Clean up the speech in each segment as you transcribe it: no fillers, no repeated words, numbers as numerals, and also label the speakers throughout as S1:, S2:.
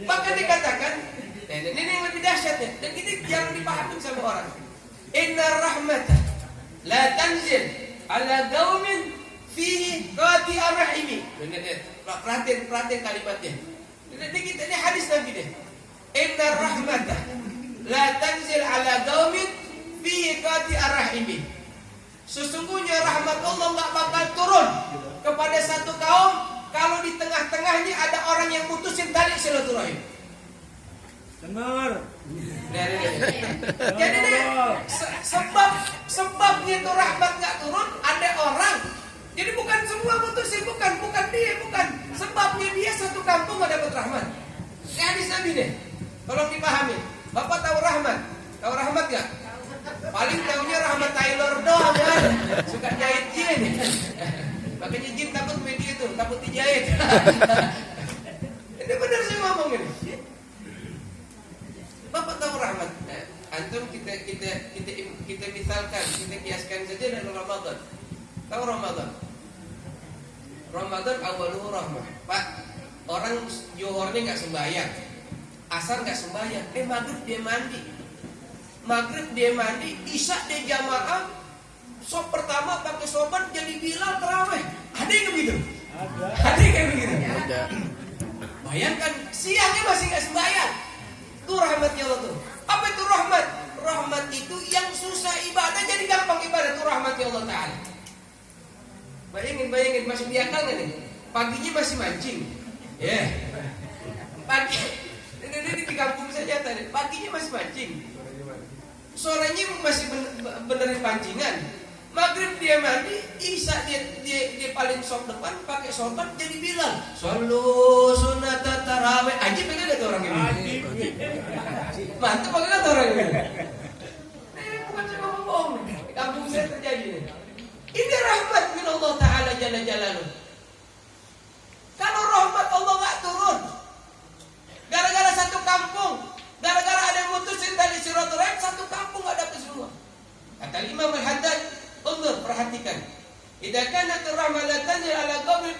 S1: Maka dikatakan, ini yang lebih dahsyatnya, dan ini jangan dipahami sama orang. Inna rahmatah la tanzil ala qaumin fihi qati'ar rahimi. Perhatian kalimatnya. Ini hadis Nabi deh. Inna rahmatah la tanzil ala qaumin fihi qati'ar rahimi. Sesungguhnya rahmat Allah enggak bakal turun kepada satu kaum kalau di tengah-tengahnya ada orang yang putusin tali silaturahim.
S2: Dengar.
S1: Jadi sebabnya itu rahmat nggak turun, ada orang. Jadi bukan semua putusin, bukan dia, bukan. Sebabnya dia satu kampung nggak dapat rahmat. Ini hadis Nabi deh. Tolong dipahami. Bapak tahu rahmat? Tahu rahmat nggak? Paling tahunya rahmat Taylor doang kan. Suka jahit jin. Makanya jin takut media itu, takut dijahit. Ini benar saya ngomong ini. Bapak tahu rahmat? Antum kita misalkan, kita kiaskan saja dengan Ramadan. Tahu Ramadan? Ramadan awaluhu rahmah. Pak, orang Johornya nggak sembahyang, asar nggak sembahyang, maghrib dia mandi, isya dia jamaah. Sop pertama pakai soban jadi Bilal terawih. Ada yang begitu? Ada yang begitu? Ada. Bayangkan siangnya masih nggak sembahyang. Itu rahmatnya Allah tuh. Apa itu rahmat? Rahmat itu yang susah ibadah jadi gampang ibadah, itu rahmatnya Allah Ta'ala. Bayangin masih diakal nggak nih? Paginya masih mancing, ya. Pagi ini di kampung saja tadi. Paginya masih mancing, sorenya masih benerin pancingan. Maghrib dia mandi, isya dia paling sok depan pakai sorban jadi Bilal. Sallu sunat tarawih. Aji pengen ada orang ini. Mantap pengen ada orang ini. Ini bukan cuma ngomong. Di kampung saya terjadi ini. Ini rahmat min Allah Ta'ala jalla jalaluh. Kalau rahmat Allah nggak turun, gara-gara satu kampung, gara-gara ada yang mutusin tali silaturahim, satu kampung nggak dapat semua. Kata Imam Al-Haddad, undur, perhatikan. Idza kanat rahmatan ala qaumin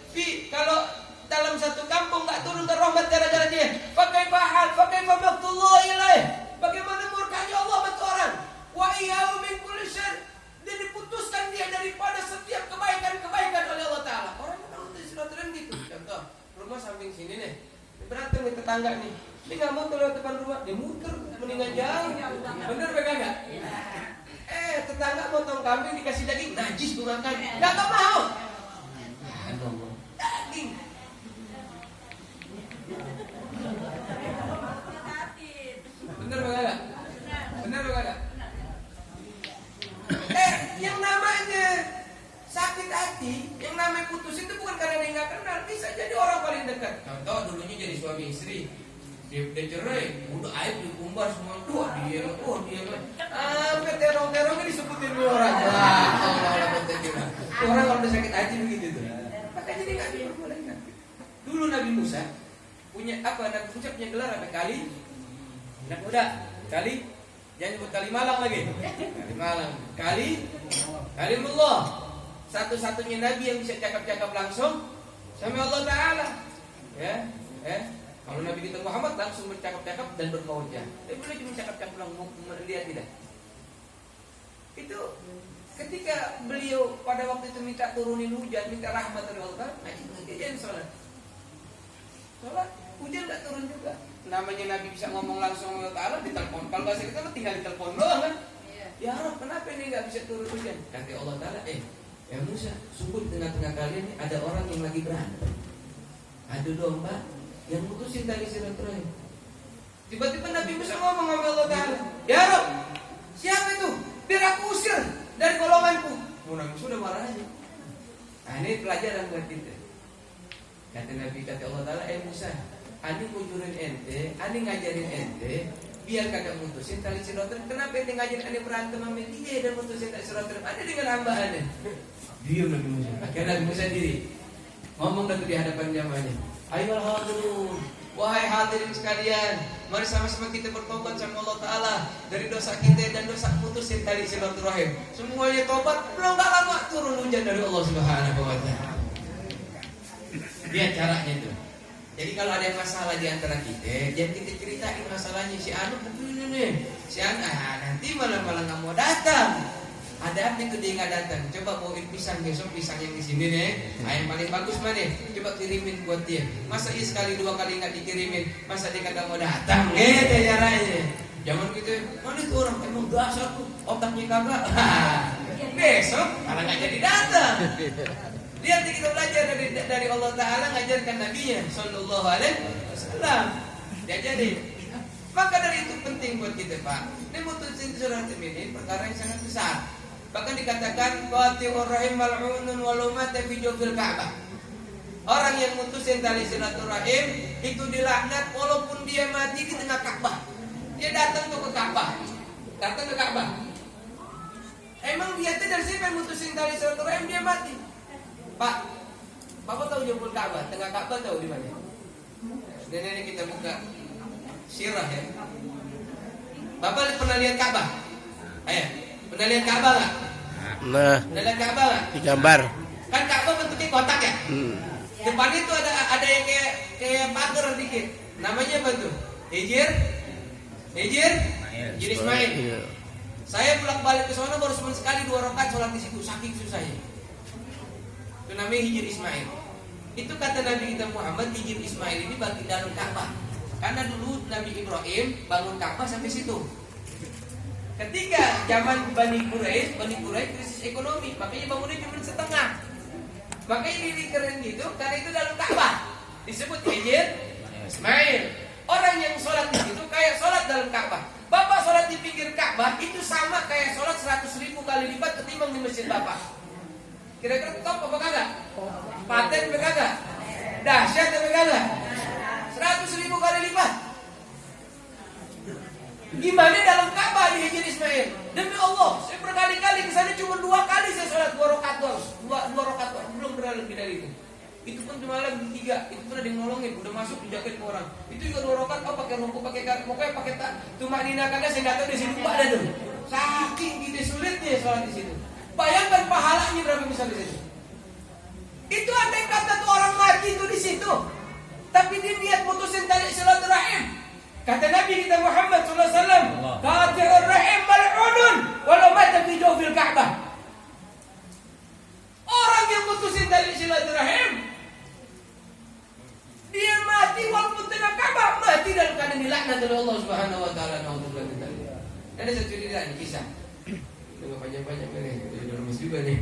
S1: fi kalau dalam satu kampung enggak turun rahmat gara-gara dia. Fa kaifa maqtullah ilaih. Bagaimana murkanya Allah bagi orang? Wa iyyahu min kulli syarr. Dan diputuskan dia daripada setiap kebaikan oleh Allah Taala. Orang yang tahu silaturahim gitu. Contoh, rumah samping sini nih. Berantem nih tetangga nih. Dia enggak mau lewat depan rumah, dia muter mendingan jauh. Bener enggak? Tetangga potong kambing dikasih daging, najis gue makan. Gak mau. Daging. Bener gak? Yang namanya sakit hati, yang namanya putus itu bukan karena dia gak kenal. Bisa jadi orang paling dekat. Contoh dulunya jadi suami istri. Dia cerai, udah aib dikumbar semua. Dia sampai terong-terongnya disebutin orang. Orang kalau udah sakit hati begitu tuh. Makanya dia nggak diperbolehkan. Dulu Nabi Musa punya apa? Nabi Musa punya gelar apa? Kali. Anak muda. Kali. Jangan sebut kali Malang lagi. Kali Malang. Kalimullah. Satu-satunya Nabi yang bisa cakap-cakap langsung sama Allah Taala. Ya. Kalau Nabi kita Muhammad langsung bercakap-cakap dan berkaujah. Dia boleh cuma cakap-cakap langsung melihat tidak. Itu ketika beliau pada waktu itu minta turunin hujan, minta rahmat dari Allah, dia jangan sholat. Hujan nggak turun juga. Namanya Nabi bisa ngomong langsung sama Allah Taala di telepon. Kalau bahasa kita tinggal di telepon doang kan. Ya Rabb, kenapa ini nggak bisa turun hujan? Kata Allah Taala, ya Musa, sungguh di tengah-tengah kalian ini ada orang yang lagi berantem, adu domba, yang putusin tali silaturahim. Tiba-tiba Nabi Musa ngomong sama Allah Ta'ala, ya Rabb, siapa itu? Biar aku usir dari golonganku. Nabi Musa udah marah aja. Nah ini pelajaran buat kita. Kata Nabi, kata Allah Ta'ala, Musa, Ani kujurin ente, Ani ngajarin ente, biar kagak mutusin tali silaturahim. Kenapa ente ngajarin Ani berantem sama dia dan mutusin tali silaturahim? Ada dengan hamba Ani. Diam Nabi Musa. Akhirnya Nabi Musa diri ngomong di hadapan jamaahnya. Ayo hadirin, wahai hadirin sekalian, mari sama-sama kita bertobat sama Allah Ta'ala dari dosa kita dan dosa putusin tali silaturahim. Semuanya tobat, belum gak lama turun hujan dari Allah Subhanahu wa Ta'ala. Lihat caranya itu. Jadi kalau ada masalah di antara kita, jangan kita ceritain masalahnya si Anu begini nih, si Anu nanti malah nggak mau datang. Ada apa itu dia nggak datang? Coba bawain pisang besok, pisang yang di sini nih, yang paling bagus mana? Coba kirimin buat dia. Masa iya sekali dua kali nggak dikirimin, masa dia kagak mau datang? Gitu caranya. Jangan gitu, mana itu orang emang dasar tuh otaknya kagak. Besok malah nggak jadi datang. Lihat kita belajar dari Allah Taala ngajarkan Nabi-Nya Sallallahu Alaihi Wasallam. Diajarin. Maka dari itu penting buat kita, Pak. Ini mutusin silaturahim ini perkara yang sangat besar. Bahkan dikatakan qati'ur rahim mal'unun walau mata fi jawfil Ka'bah. Orang yang mutusin tali silaturahim itu dilaknat walaupun dia mati di tengah Ka'bah. Dia datang tuh ke Ka'bah. Datang ke Ka'bah. Emang dia tuh dari siapa yang mutusin tali silaturahim dia mati? Pak, Bapak tahu jemput Ka'bah, tengah Ka'bah tahu di mana? Dan ini kita buka sirah ya. Bapak pernah lihat Ka'bah? Ayo, pernah lihat Ka'bah nggak?
S2: Nah,
S1: pernah lihat Ka'bah nggak?
S2: di gambar.
S1: Kan Ka'bah bentuknya kotak ya. Depan itu ada yang kayak pagar dikit. Namanya apa tuh? Hijir Ismail. Saya bolak-balik ke sana baru sekali 2 rakaat sholat di situ, saking susahnya. Itu namanya Hijir Ismail. Itu kata Nabi kita Muhammad, Hijir Ismail ini bagi dalam Ka'bah. Karena dulu Nabi Ibrahim bangun Ka'bah sampai situ. Ketika zaman Bani Quraisy krisis ekonomi, makanya bangunnya cuma setengah. Makanya ini keren gitu, karena itu dalam Ka'bah disebut Hijir Ismail. Orang yang sholat di situ kayak sholat dalam Ka'bah. Bapak sholat di pinggir Ka'bah itu sama kayak sholat 100.000 kali lipat ketimbang di masjid Bapak. Kira-kira top apa kagak? Paten apa kagak? Dahsyat apa kagak? 100.000 kali lipat. Gimana dalam Ka'bah di Hijir Ismail? Demi Allah, saya berkali-kali ke sana cuma 2 kali saya sholat 2 rakaat doang. 2 rakaat doang, belum pernah lebih dari itu. Itu pun cuma lagi 3, itu pernah nolongin, udah masuk dijaket ke orang. Itu juga 2 rakaat, pakai rokok, pokoknya pakai tumaknina kagak saya nggak tahu di sini lupa ada tuh. Saking gitu sulitnya sholat di situ. Bayangkan pahalanya berapa besar di situ. Itu andai kata tuh orang mati itu di situ, tapi dia niat putusin tali silaturahim. Kata Nabi kita Muhammad sallallahu alaihi wasallam, qati'ur rahim mal'unun walau mata fi jawfil Ka'bah. Orang yang putusin tali silaturahim, dia mati walaupun tengah Ka'bah, mati dalam keadaan dilaknat oleh Allah Subhanahu wa taala. Ada satu cerita kisah. Panjang-panjang nih, udah lemes juga nih.